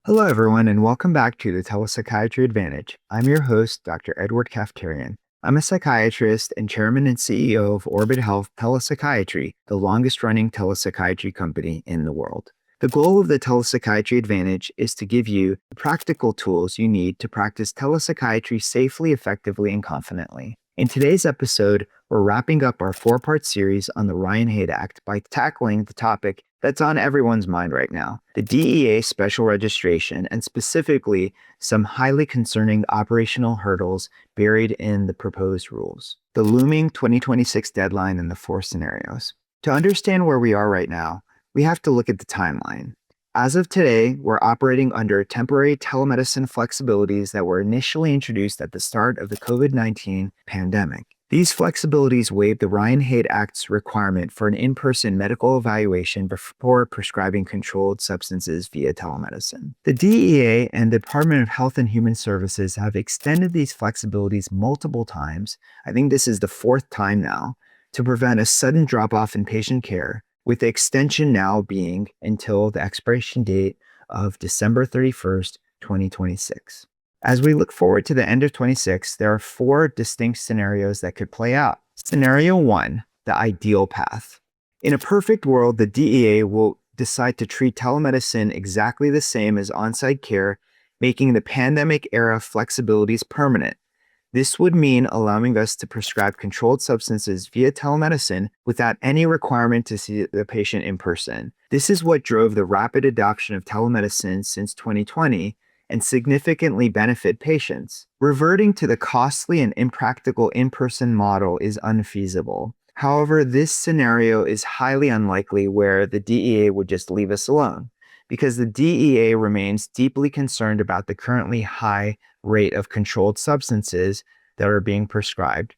Hello, everyone, and welcome back to the Telepsychiatry Advantage. I'm your host, Dr. Edward Kaftarian. I'm a psychiatrist and chairman and CEO of Orbit Health Telepsychiatry, the longest-running telepsychiatry company in the world. The goal of the Telepsychiatry Advantage is to give you the practical tools you need to practice telepsychiatry safely, effectively, and confidently. In today's episode, we're wrapping up our four-part series on the Ryan Haight Act by tackling the topic that's on everyone's mind right now, the DEA special registration, and specifically some highly concerning operational hurdles buried in the proposed rules, the looming 2026 deadline, and the four scenarios. To understand where we are right now, we have to look at the timeline. As of today, we're operating under temporary telemedicine flexibilities that were initially introduced at the start of the COVID-19 pandemic. These flexibilities waive the Ryan Haight Act's requirement for an in-person medical evaluation before prescribing controlled substances via telemedicine. The DEA and the Department of Health and Human Services have extended these flexibilities multiple times, I think this is the fourth time now, to prevent a sudden drop-off in patient care, with the extension now being until the expiration date of December 31st, 2026. As we look forward to the end of 26, there are four distinct scenarios that could play out. Scenario 1, the ideal path. In a perfect world, the DEA will decide to treat telemedicine exactly the same as on-site care, making the pandemic-era flexibilities permanent. This would mean allowing us to prescribe controlled substances via telemedicine without any requirement to see the patient in person. This is what drove the rapid adoption of telemedicine since 2020 and significantly benefit patients. Reverting to the costly and impractical in-person model is unfeasible. However, this scenario is highly unlikely where the DEA would just leave us alone, because the DEA remains deeply concerned about the currently high rate of controlled substances that are being prescribed.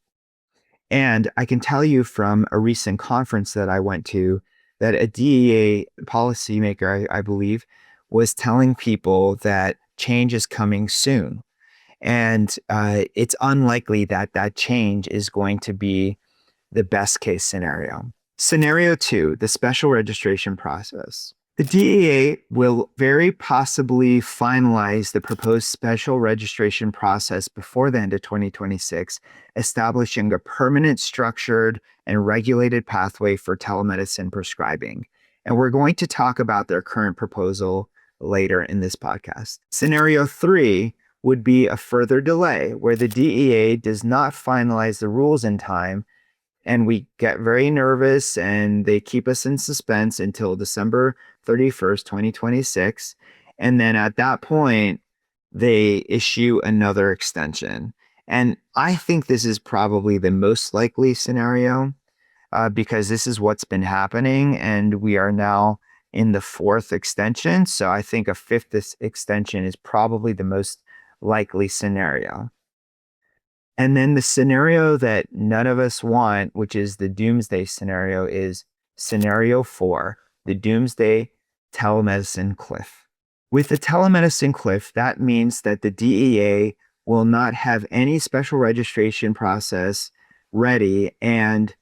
And I can tell you from a recent conference that I went to that a DEA policymaker, I believe, was telling people that change is coming soon. And it's unlikely that that change is going to be the best case scenario. Scenario 2, the special registration process. The DEA will very possibly finalize the proposed special registration process before the end of 2026, establishing a permanent, structured, and regulated pathway for telemedicine prescribing. And we're going to talk about their current proposal later in this podcast. Scenario 3 would be a further delay where the DEA does not finalize the rules in time, and we get very nervous and they keep us in suspense until December 31st, 2026. And then at that point, they issue another extension. And I think this is probably the most likely scenario because this is what's been happening. And we are now in the fourth extension. So I think a fifth extension is probably the most likely scenario. And then the scenario that none of us want, which is the doomsday scenario, is scenario 4, the doomsday telemedicine cliff. With the telemedicine cliff, that means that the DEA will not have any special registration process ready, and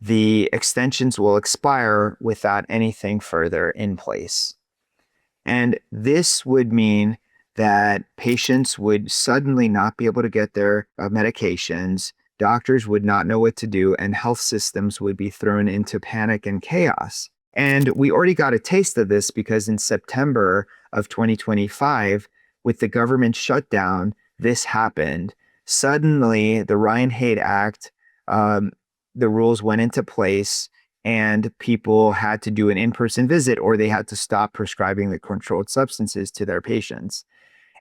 the extensions will expire without anything further in place. And this would mean that patients would suddenly not be able to get their medications, doctors would not know what to do, and health systems would be thrown into panic and chaos. And we already got a taste of this because in September of 2025, with the government shutdown, this happened. Suddenly, the Ryan Haight Act, the rules went into place, and people had to do an in-person visit or they had to stop prescribing the controlled substances to their patients.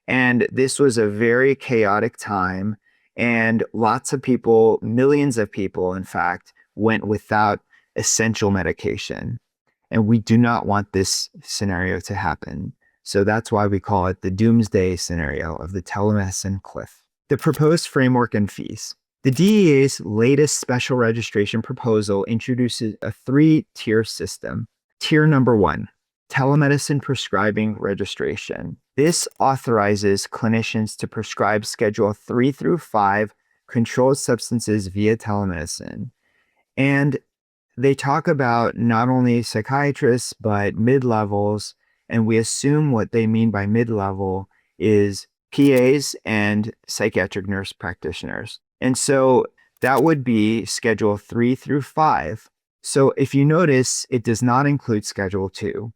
And this was a very chaotic time, and lots of people, millions of people, in fact, went without essential medication. And we do not want this scenario to happen. So that's why we call it the doomsday scenario of the telemedicine cliff. The proposed framework and fees. The DEA's latest special registration proposal introduces a 3-tier system. Tier number 1, telemedicine prescribing registration. This authorizes clinicians to prescribe Schedule 3 through 5 controlled substances via telemedicine. And they talk about not only psychiatrists, but mid-levels And we assume what they mean by mid-level is PAs and psychiatric nurse practitioners. And so that would be Schedule 3 through 5. So if you notice, it does not include Schedule 2.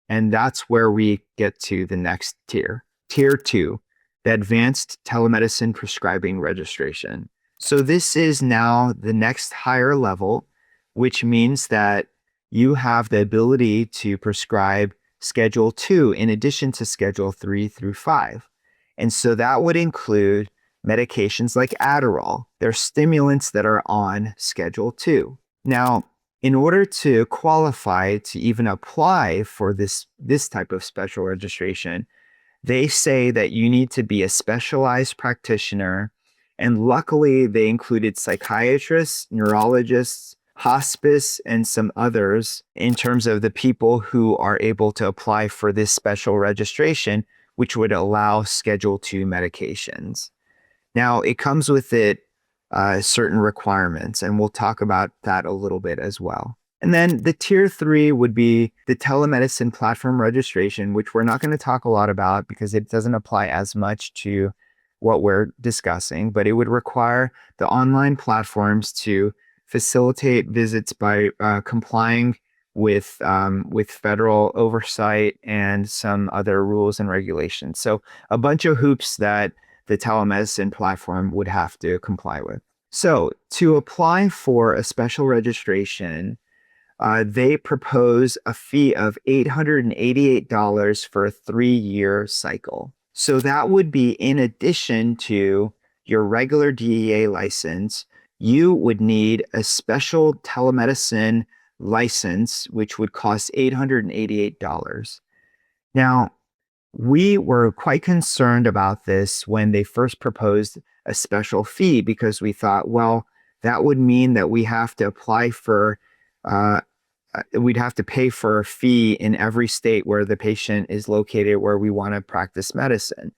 And that's where we get to the next tier. Tier 2, the Advanced Telemedicine Prescribing Registration. So this is now the next higher level, which means that you have the ability to prescribe Schedule 2 in addition to Schedule 3 through 5. And so that would include medications like Adderall. They're stimulants that are on Schedule 2. Now, in order to qualify to even apply for this type of special registration, they say that you need to be a specialized practitioner. And luckily, they included psychiatrists, neurologists, hospice, and some others in terms of the people who are able to apply for this special registration, which would allow Schedule 2 medications. Now, it comes with it certain requirements, and we'll talk about that a little bit as well. And then the tier 3 would be the telemedicine platform registration, which we're not going to talk a lot about because it doesn't apply as much to what we're discussing, but it would require the online platforms to facilitate visits by complying with federal oversight and some other rules and regulations. So a bunch of hoops that the telemedicine platform would have to comply with. So to apply for a special registration, they propose a fee of $888 for a 3-year cycle. So that would be in addition to your regular DEA license, you would need a special telemedicine license, which would cost $888. Now, we were quite concerned about this when they first proposed a special fee because we thought, well, that would mean that we have to apply for, we'd have to pay for a fee in every state where the patient is located where we want to practice medicine.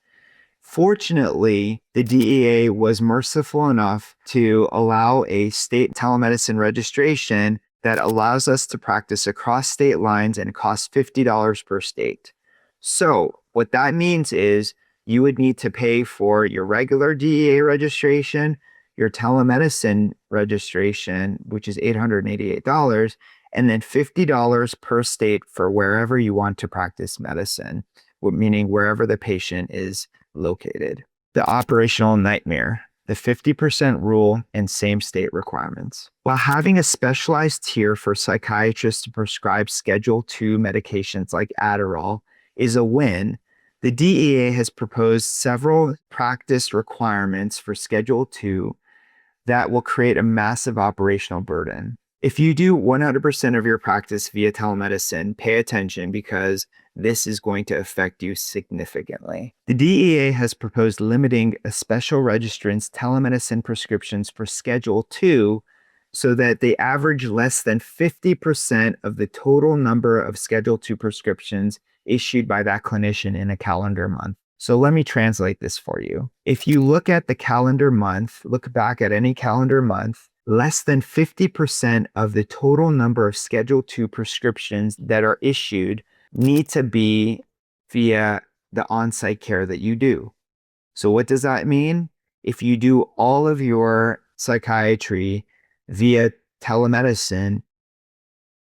Fortunately, the DEA was merciful enough to allow a state telemedicine registration that allows us to practice across state lines and it costs $50 per state. So what that means is you would need to pay for your regular DEA registration, your telemedicine registration, which is $888, and then $50 per state for wherever you want to practice medicine, meaning wherever the patient is located. The operational nightmare, the 50% rule, and same state requirements. While having a specialized tier for psychiatrists to prescribe Schedule 2 medications like Adderall is a win, the DEA has proposed several practice requirements for Schedule 2 that will create a massive operational burden. If you do 100% of your practice via telemedicine, pay attention because this is going to affect you significantly. The DEA has proposed limiting a special registrant's telemedicine prescriptions for Schedule 2 so that they average less than 50% of the total number of Schedule 2 prescriptions issued by that clinician in a calendar month. So let me translate this for you. If you look at the calendar month, look back at any calendar month, less than 50% of the total number of Schedule 2 prescriptions that are issued need to be via the on-site care that you do. So what does that mean? If you do all of your psychiatry via telemedicine,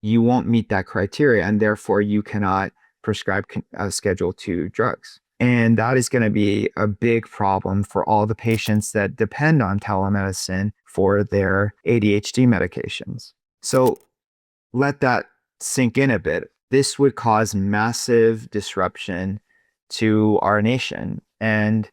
you won't meet that criteria, and therefore you cannot prescribe Schedule 2 drugs. And that is going to be a big problem for all the patients that depend on telemedicine for their ADHD medications. So let that sink in a bit. This would cause massive disruption to our nation. And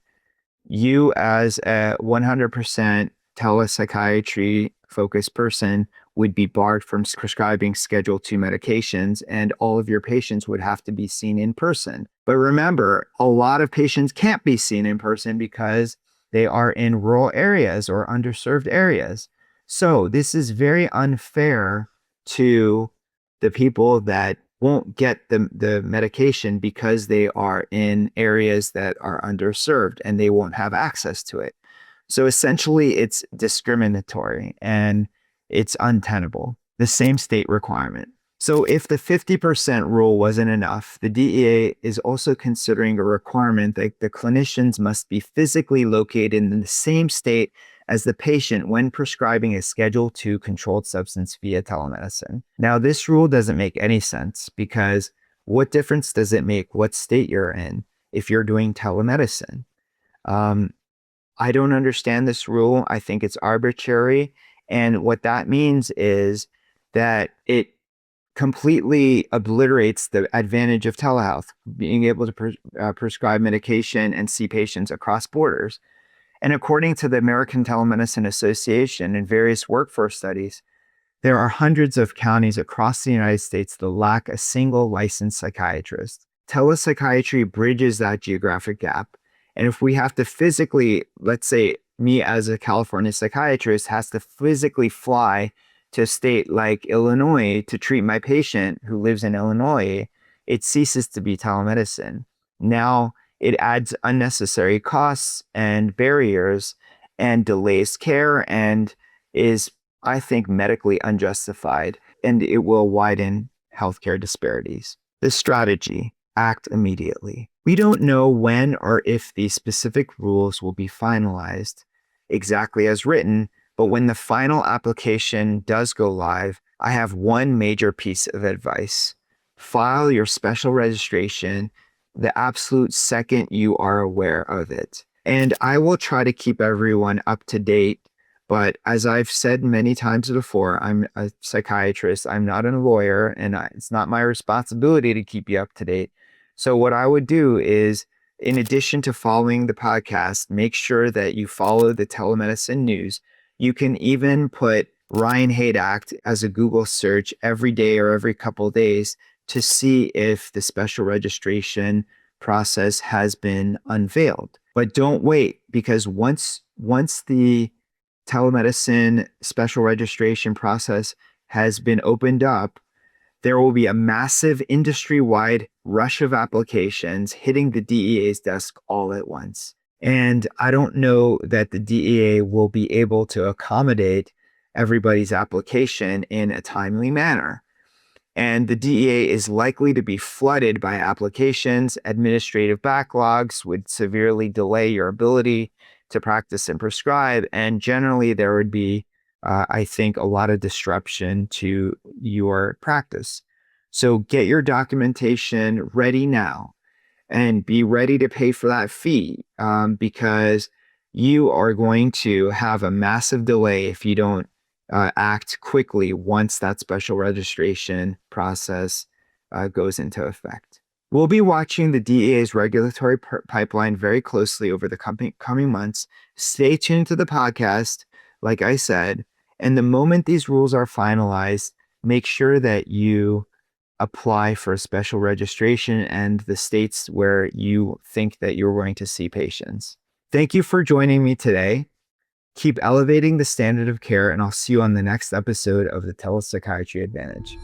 you, as a 100% telepsychiatry focused person, would be barred from prescribing Schedule 2 medications, and all of your patients would have to be seen in person. But remember, a lot of patients can't be seen in person because they are in rural areas or underserved areas. So this is very unfair to the people that won't get the medication because they are in areas that are underserved and they won't have access to it. So essentially, it's discriminatory and it's untenable. The same state requirement. So if the 50% rule wasn't enough, the DEA is also considering a requirement that the clinicians must be physically located in the same state as the patient when prescribing a Schedule II controlled substance via telemedicine. Now, this rule doesn't make any sense because what difference does it make what state you're in if you're doing telemedicine? I don't understand this rule. I think it's arbitrary. And what that means is that it completely obliterates the advantage of telehealth, being able to prescribe medication and see patients across borders. And according to the American Telemedicine Association and various workforce studies, there are hundreds of counties across the United States that lack a single licensed psychiatrist. Telepsychiatry bridges that geographic gap. And if we have to physically, let's say me as a California psychiatrist has to physically fly to a state like Illinois to treat my patient who lives in Illinois, it ceases to be telemedicine. Now it adds unnecessary costs and barriers and delays care and is, I think, medically unjustified, and it will widen healthcare disparities. The strategy: act immediately. We don't know when or if these specific rules will be finalized exactly as written, but when the final application does go live, I have one major piece of advice. File your special registration the absolute second you are aware of it. And I will try to keep everyone up to date. But as I've said many times before, I'm a psychiatrist. I'm not a lawyer, and it's not my responsibility to keep you up to date. So what I would do is, in addition to following the podcast, make sure that you follow the telemedicine news. You can even put Ryan Haight Act as a Google search every day or every couple of days to see if the special registration process has been unveiled. But don't wait, because once the telemedicine special registration process has been opened up, there will be a massive industry-wide rush of applications hitting the DEA's desk all at once. And I don't know that the DEA will be able to accommodate everybody's application in a timely manner. And the DEA is likely to be flooded by applications. Administrative backlogs would severely delay your ability to practice and prescribe. And generally, there would be, I think, a lot of disruption to your practice. So get your documentation ready now and be ready to pay for that fee, because you are going to have a massive delay if you don't act quickly once that special registration process goes into effect. We'll be watching the DEA's regulatory pipeline very closely over the coming months. Stay tuned to the podcast, like I said, and the moment these rules are finalized, make sure that you apply for a special registration and the states where you think that you're going to see patients. Thank you for joining me today. Keep elevating the standard of care, and I'll see you on the next episode of the Telepsychiatry Advantage.